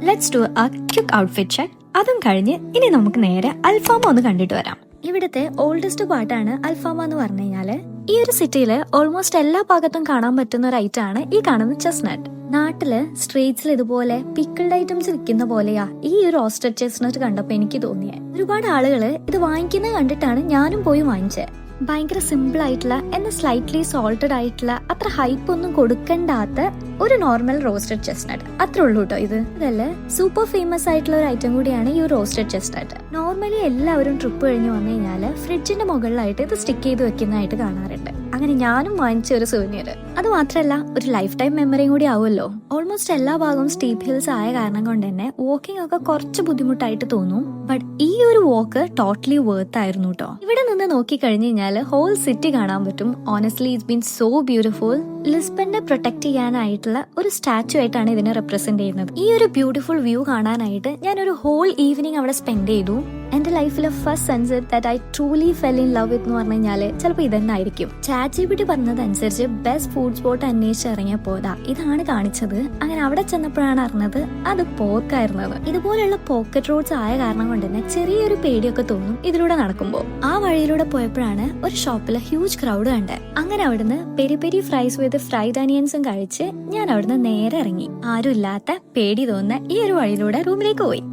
Let's do A quick outfit check. അതും കഴിഞ്ഞ് ഇനി നമുക്ക് നേരെ അൽഫാമ ഒന്ന് കണ്ടിട്ട് വരാം. ഇവിടുത്തെ ഓൾഡസ്റ്റ് പാർട്ടാണ് അൽഫാമ എന്ന് പറഞ്ഞു കഴിഞ്ഞാല് ഈ ഒരു സിറ്റിയില് ഓൾമോസ്റ്റ് എല്ലാ ഭാഗത്തും കാണാൻ പറ്റുന്ന ഒരു ഐറ്റം ആണ് ഈ കാണുന്ന ചെസ്നട്ട്. നാട്ടില് സ്ട്രീറ്റ്സിൽ ഇതുപോലെ പിക്കിൾഡ് ഐറ്റംസ് വിൽക്കുന്ന പോലെയാ ഈ ഒരു റോസ്റ്റഡ് ചെസ്നട്ട് കണ്ടപ്പോ എനിക്ക് തോന്നിയത്. ഒരുപാട് ആളുകള് ഇത് വാങ്ങിക്കുന്നത് കണ്ടിട്ടാണ് ഞാനും പോയി വാങ്ങിച്ചത്. ഭയങ്കര സിമ്പിൾ ആയിട്ടുള്ള എന്നാൽ സ്ലൈറ്റ്ലി സോൾട്ടഡ് ആയിട്ടുള്ള അത്ര ഹൈപ്പ് ഒന്നും കൊടുക്കണ്ടാത്ത ഒരു നോർമൽ റോസ്റ്റഡ് ചെസ്നട്ട് അത്രേ ഉള്ളൂ കേട്ടോ. ഇതല്ല സൂപ്പർ ഫേമസ് ആയിട്ടുള്ള ഒരു ഐറ്റം കൂടിയാണ് ഈ റോസ്റ്റഡ് ചെസ്നട്ട്. നോർമലി എല്ലാവരും ട്രിപ്പ് കഴിഞ്ഞ് വന്നു കഴിഞ്ഞാല് ഫ്രിഡ്ജിന്റെ മുകളിലായിട്ട് ഇത് സ്റ്റിക്ക് ചെയ്ത് വെക്കുന്നതായിട്ട് കാണാറുണ്ട്. അങ്ങനെ ഞാനും വാങ്ങിച്ച ഒരു സുവനീർ. അത് മാത്രമല്ല ഒരു ലൈഫ് ടൈം മെമ്മറിയും കൂടി ആവുമല്ലോ. ഓൾമോസ്റ്റ് എല്ലാ ഭാഗവും സ്റ്റീപ്പ് ഹിൽസ് ആയ കാരണം കൊണ്ട് തന്നെ വാക്കിംഗ് ഒക്കെ കുറച്ച് ബുദ്ധിമുട്ടായിട്ട് തോന്നും. ബട്ട് ഈ ഒരു വാക്ക് ടോട്ടലി വർത്ത് ആയിരുന്നു കേട്ടോ. ഇവിടെ നിന്ന് നോക്കി കഴിഞ്ഞു കഴിഞ്ഞാൽ ഹോൾ സിറ്റി കാണാൻ പറ്റും. Honestly it's been so beautiful. ലിസ്ബനെ പ്രൊട്ടക്ട് ചെയ്യാനായിട്ടുള്ള ഒരു സ്റ്റാച്ചു ആയിട്ടാണ് ഇതിനെ റെപ്രസെന്റ് ചെയ്യുന്നത്. ഈ ഒരു ബ്യൂട്ടിഫുൾ വ്യൂ കാണാനായിട്ട് ഞാൻ ഒരു ഹോൾ ഈവനിങ് അവിടെ സ്പെൻഡ് ചെയ്തു. എന്റെ ലൈഫിലെ first sunset that I truly fell in love with എന്ന് പറഞ്ഞു കഴിഞ്ഞാല് ചിലപ്പോൾ ഇതന്നെ ആയിരിക്കും. ChatGPT പറഞ്ഞതനുസരിച്ച് ബെസ്റ്റ് ഫുഡ് സ്പോട്ട് അന്വേഷിച്ച് ഇറങ്ങിയപ്പോതാ ഇതാണ് കാണിച്ചത്. അങ്ങനെ അവിടെ ചെന്നപ്പോഴാണ് അറിഞ്ഞത് അത് പോർക്കായിരുന്നത്. ഇതുപോലെയുള്ള പോക്കറ്റ് റോഡ്സ് ആയ കാരണം കൊണ്ട് തന്നെ ചെറിയൊരു പേടിയൊക്കെ തോന്നും ഇതിലൂടെ നടക്കുമ്പോൾ. ആ വഴിയിലൂടെ പോയപ്പോഴാണ് ഒരു ഷോപ്പിൽ ഹ്യൂജ് ക്രൗഡ് കണ്ടത്. അങ്ങനെ അവിടുന്ന് പെരി പെരി ഫ്രൈസ് വിത്ത് ഫ്രൈഡ് അനിയൻസും കഴിച്ച് ഞാൻ അവിടുന്ന് നേരെ ഇറങ്ങി. ആരും ഇല്ലാത്ത പേടി തോന്നുന്ന ഈ ഒരു വഴിയിലൂടെ റൂമിലേക്ക് പോയി.